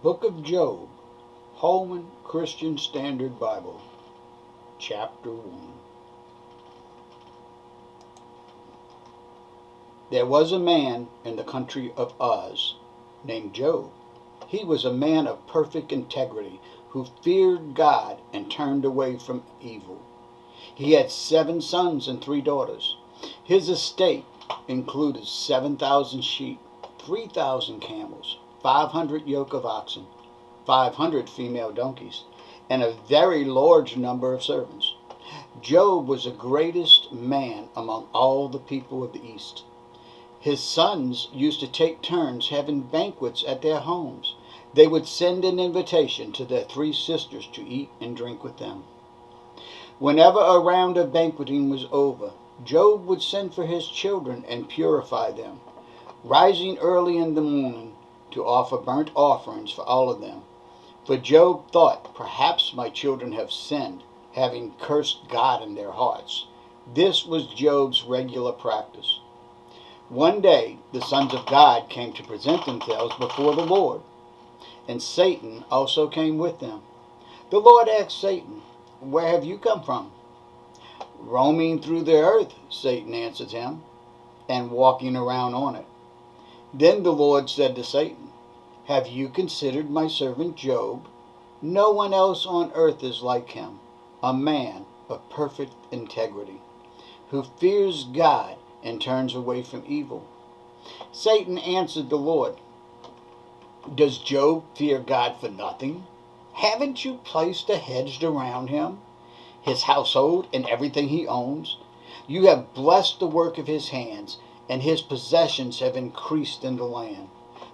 Book of Job, Holman Christian Standard Bible, Chapter 1. There was a man in the country of Uz named Job. He was a man of perfect integrity who feared God and turned away from evil. He had 7 sons and 3 daughters. His estate included 7,000 sheep, 3,000 camels, 500 yoke of oxen, 500 female donkeys, and a very large number of servants. Job was the greatest man among all the people of the East. His sons used to take turns having banquets at their homes. They would send an invitation to their 3 sisters to eat and drink with them. Whenever a round of banqueting was over, Job would send for his children and purify them, rising early in the morning to offer burnt offerings for all of them. For Job thought, perhaps my children have sinned, having cursed God in their hearts. This was Job's regular practice. One day the sons of God came to present themselves before the Lord, and Satan also came with them. The Lord asked Satan, "Where have you come from?" "Roaming through the earth," Satan answered him, "and walking around on it." Then the Lord said to Satan, "Have you considered my servant Job? No one else on earth is like him, a man of perfect integrity, who fears God and turns away from evil." Satan answered the Lord, "Does Job fear God for nothing? Haven't you placed a hedge around him, his household, and everything he owns? You have blessed the work of his hands, and his possessions have increased in the land.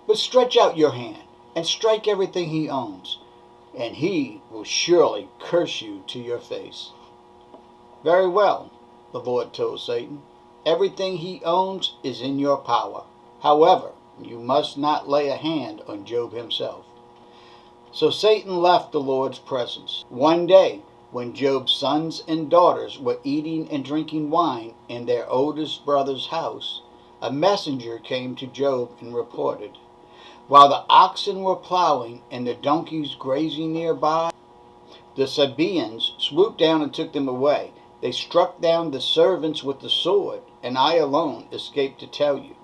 But stretch out your hand and strike everything he owns, and he will surely curse you to your face." "Very well," the Lord told Satan. "Everything he owns is in your power. However, you must not lay a hand on Job himself." So Satan left the Lord's presence. One day, when Job's sons and daughters were eating and drinking wine in their oldest brother's house, a messenger came to Job and reported, "While the oxen were plowing and the donkeys grazing nearby, the Sabaeans swooped down and took them away. They struck down the servants with the sword, and I alone escaped to tell you."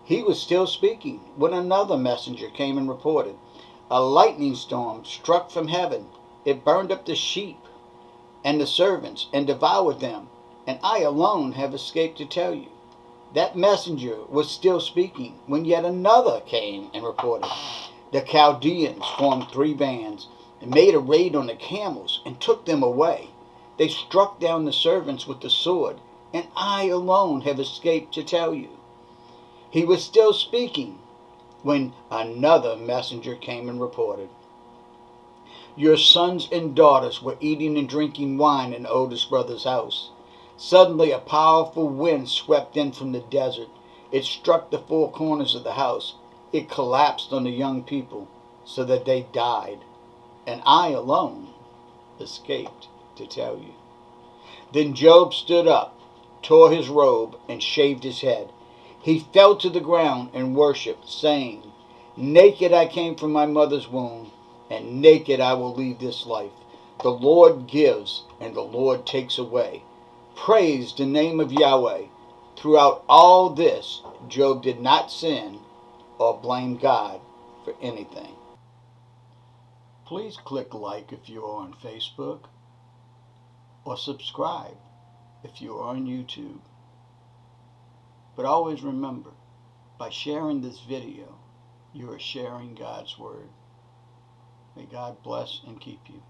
He was still speaking when another messenger came and reported, "A lightning storm struck from heaven. It burned up the sheep and the servants and devoured them, and I alone have escaped to tell you." That messenger was still speaking when yet another came and reported, "The Chaldeans formed 3 bands and made a raid on the camels and took them away. They struck down the servants with the sword, and I alone have escaped to tell you." He was still speaking when another messenger came and reported, "Your sons and daughters were eating and drinking wine in the oldest brother's house. Suddenly a powerful wind swept in from the desert. It struck the 4 corners of the house. It collapsed on the young people so that they died, and I alone escaped to tell you." Then Job stood up, tore his robe, and shaved his head. He fell to the ground and worshipped, saying, "Naked I came from my mother's womb, and naked I will leave this life. The Lord gives, and the Lord takes away. Praise the name of Yahweh." Throughout all this, Job did not sin or blame God for anything. Please click like if you are on Facebook, or subscribe if you are on YouTube. But always remember, by sharing this video, you are sharing God's Word. May God bless and keep you.